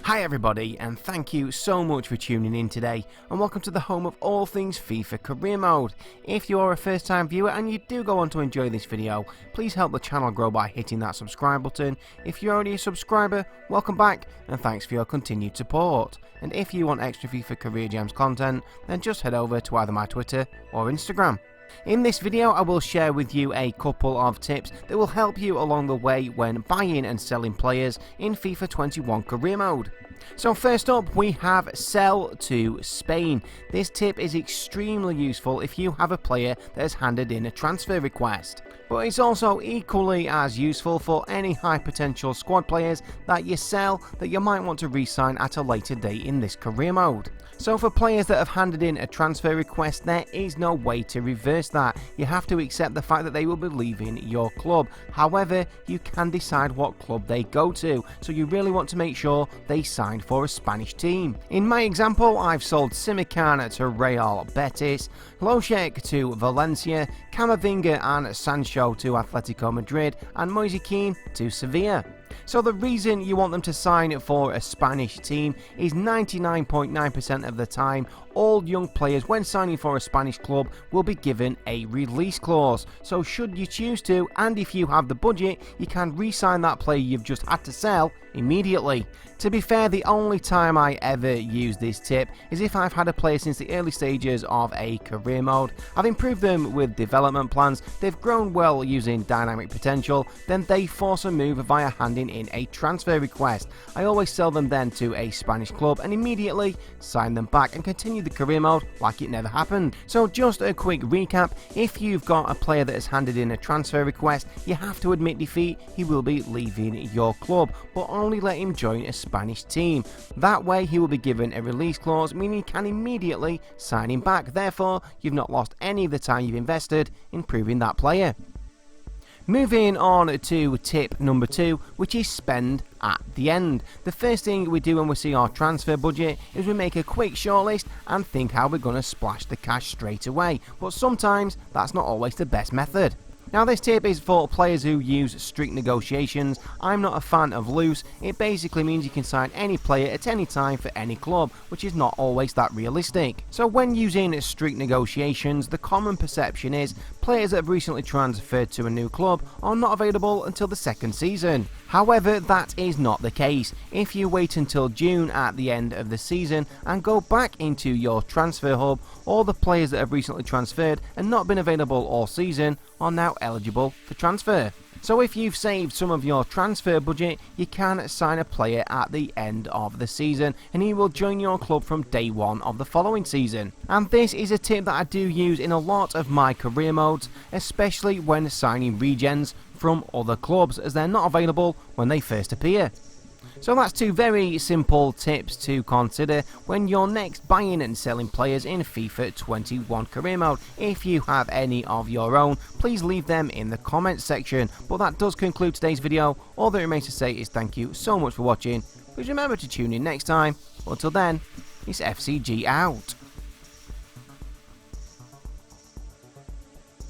Hi everybody, and thank you so much for tuning in today, and welcome to the home of all things FIFA Career Mode. If you are a first time viewer and you do go on to enjoy this video, please help the channel grow by hitting that subscribe button. If you're already a subscriber, welcome back, and thanks for your continued support. And if you want extra FIFA Career Gems content, then just head over to either my Twitter or Instagram. In this video I will share with you a couple of tips that will help you along the way when buying and selling players in FIFA 21 Career Mode. So first up we have sell to Spain. This tip is extremely useful if you have a player that has handed in a transfer request. But it's also equally as useful for any high potential squad players that you sell that you might want to re-sign at a later date in this career mode. So for players that have handed in a transfer request, there is no way to reverse that. You have to accept the fact that they will be leaving your club. However, you can decide what club they go to, so you really want to make sure they signed for a Spanish team. In my example, I've sold Simican to Real Betis, Loshek to Valencia, Camavinga and Sancho to Atletico Madrid, and Moise Kean to Sevilla. So the reason you want them to sign for a Spanish team is 99.9% of the time, all young players when signing for a Spanish club will be given a release clause. So should you choose to, and if you have the budget, you can re-sign that player you've just had to sell immediately. To be fair, the only time I ever use this tip is if I've had a player since the early stages of a career mode, I've improved them with development plans, they've grown well using dynamic potential, then they force a move via handing in a transfer request. I always sell them then to a Spanish club and immediately sign them back and continue the career mode like it never happened. So just a quick recap, if you've got a player that has handed in a transfer request, you have to admit defeat, he will be leaving your club, but only let him join a Spanish team. That way he will be given a release clause, meaning you can immediately sign him back. Therefore, you've not lost any of the time you've invested in proving that player. Moving on to tip number 2, which is spend at the end. The first thing we do when we see our transfer budget is we make a quick shortlist and think how we're going to splash the cash straight away, but sometimes that's not always the best method. Now this tip is for players who use strict negotiations. I'm not a fan of loose. It basically means you can sign any player at any time for any club, which is not always that realistic. So when using strict negotiations, the common perception is players that have recently transferred to a new club are not available until the second season. However, that is not the case. If you wait until June at the end of the season and go back into your transfer hub, all the players that have recently transferred and not been available all season are now eligible for transfer. So if you've saved some of your transfer budget, you can sign a player at the end of the season and he will join your club from day one of the following season. And this is a tip that I do use in a lot of my career modes, especially when signing regens from other clubs as they're not available when they first appear. So that's 2 very simple tips to consider when you're next buying and selling players in FIFA 21 Career Mode. If you have any of your own, please leave them in the comments section. But that does conclude today's video. All that remains to say is thank you so much for watching. Please remember to tune in next time. Until then, it's FCG out.